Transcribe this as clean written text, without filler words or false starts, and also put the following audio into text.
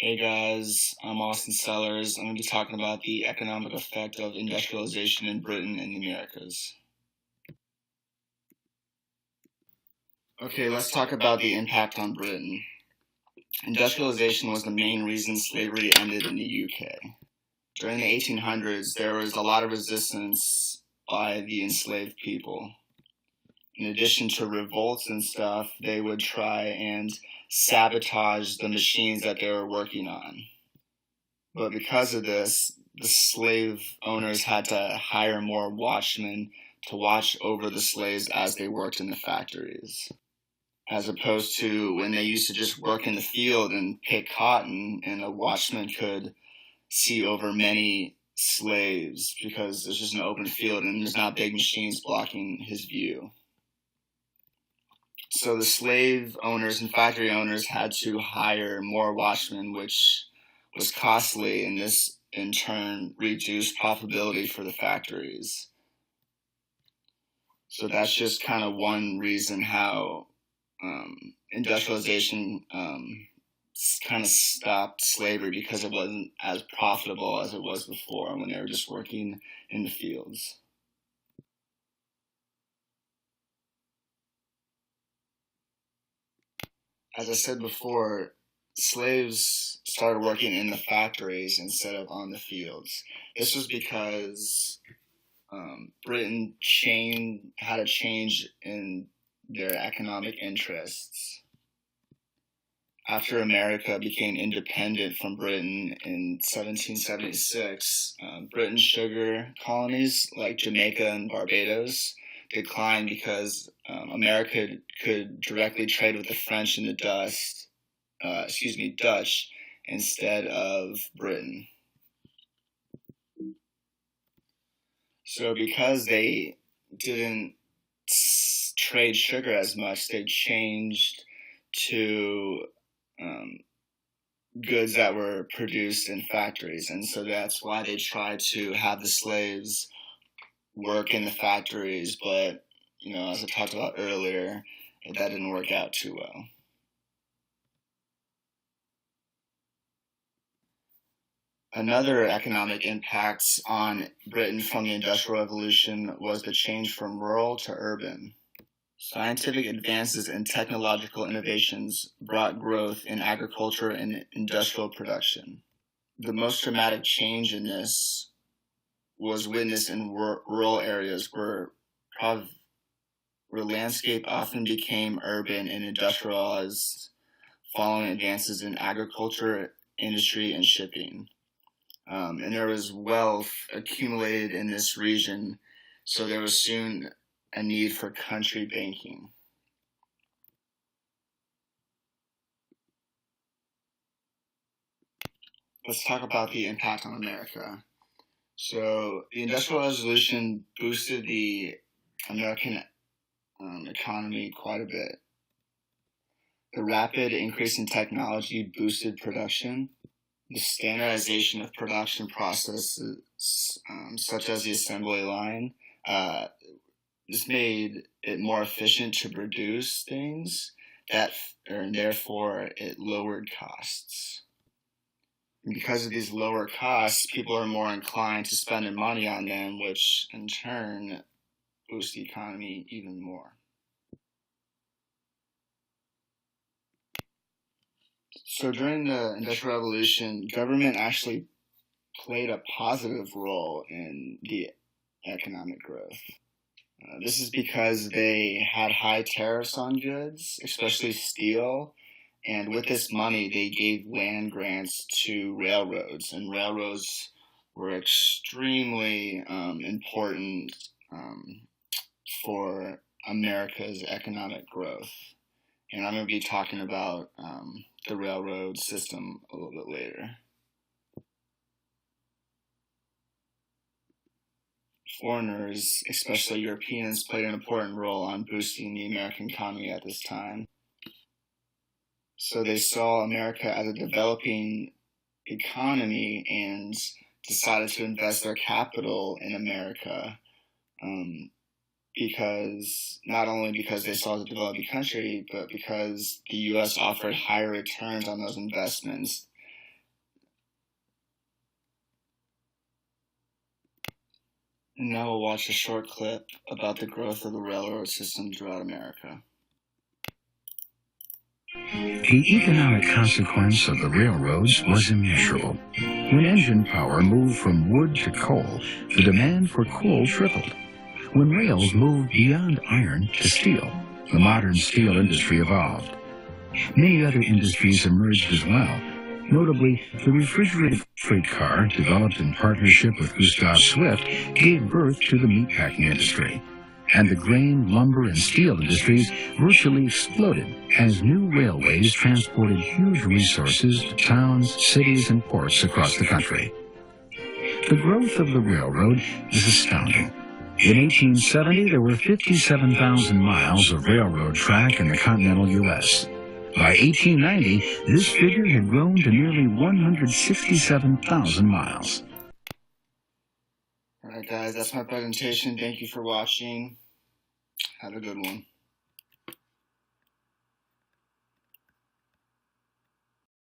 Hey guys, I'm Austin Sellers. I'm going to be talking about the economic effect of industrialization in Britain and the Americas. Okay, let's talk about the impact on Britain. Industrialization was the main reason slavery ended in the UK. During the 1800s, there was a lot of resistance by the enslaved people. In addition to revolts and stuff, they would try and sabotage the machines that they were working on. But because of this, the slave owners had to hire more watchmen to watch over the slaves as they worked in the factories. As opposed to when they used to just work in the field and pick cotton, and a watchman could see over many slaves because there's just an open field and there's not big machines blocking his view. So the slave owners and factory owners had to hire more watchmen, which was costly, and this in turn reduced profitability for the factories. So that's just kind of one reason how industrialization kind of stopped slavery, because it wasn't as profitable as it was before when they were just working in the fields. As I said before, slaves started working in the factories instead of on the fields. This was because Britain had a change in their economic interests. After America became independent from Britain in 1776, Britain's sugar colonies like Jamaica and Barbados declined because America could directly trade with the French and the Dutch instead of Britain. So because they didn't trade sugar as much, they changed to goods that were produced in factories. And so that's why they tried to have the slaves work in the factories. But, as I talked about earlier, that didn't work out too well. Another economic impact on Britain from the Industrial Revolution was the change from rural to urban. Scientific advances and technological innovations brought growth in agriculture and industrial production. The most dramatic change in this was witnessed in rural areas where landscape often became urban and industrialized following advances in agriculture, industry, and shipping. And there was wealth accumulated in this region, so there was soon a need for country banking. Let's talk about the impact on America. So the Industrial Revolution boosted the American economy quite a bit. The rapid increase in technology boosted production. The standardization of production processes, such as the assembly line, this made it more efficient to produce things, and therefore it lowered costs. And because of these lower costs, people are more inclined to spend their money on them, which in turn boosts the economy even more. So during the Industrial Revolution, government actually played a positive role in the economic growth. This is because they had high tariffs on goods, especially steel, and with this money they gave land grants to railroads, and railroads were extremely important for America's economic growth. And I'm going to be talking about the railroad system a little bit later. Foreigners, especially Europeans, played an important role on boosting the American economy at this time. So they saw America as a developing economy and decided to invest their capital in America, because not only because they saw it as a developing country, but because the U.S. offered higher returns on those investments And now we'll watch a short clip about the growth of the railroad system throughout America. The economic consequence of the railroads was immeasurable. When engine power moved from wood to coal, the demand for coal tripled. When rails moved beyond iron to steel, the modern steel industry evolved. Many other industries emerged as well. Notably, the refrigerated freight car, developed in partnership with Gustav Swift, gave birth to the meatpacking industry. And the grain, lumber, and steel industries virtually exploded as new railways transported huge resources to towns, cities, and ports across the country. The growth of the railroad is astounding. In 1870, there were 57,000 miles of railroad track in the continental U.S. By 1890, this figure had grown to nearly 167,000 miles. Alright guys, that's my presentation. Thank you for watching. Have a good one.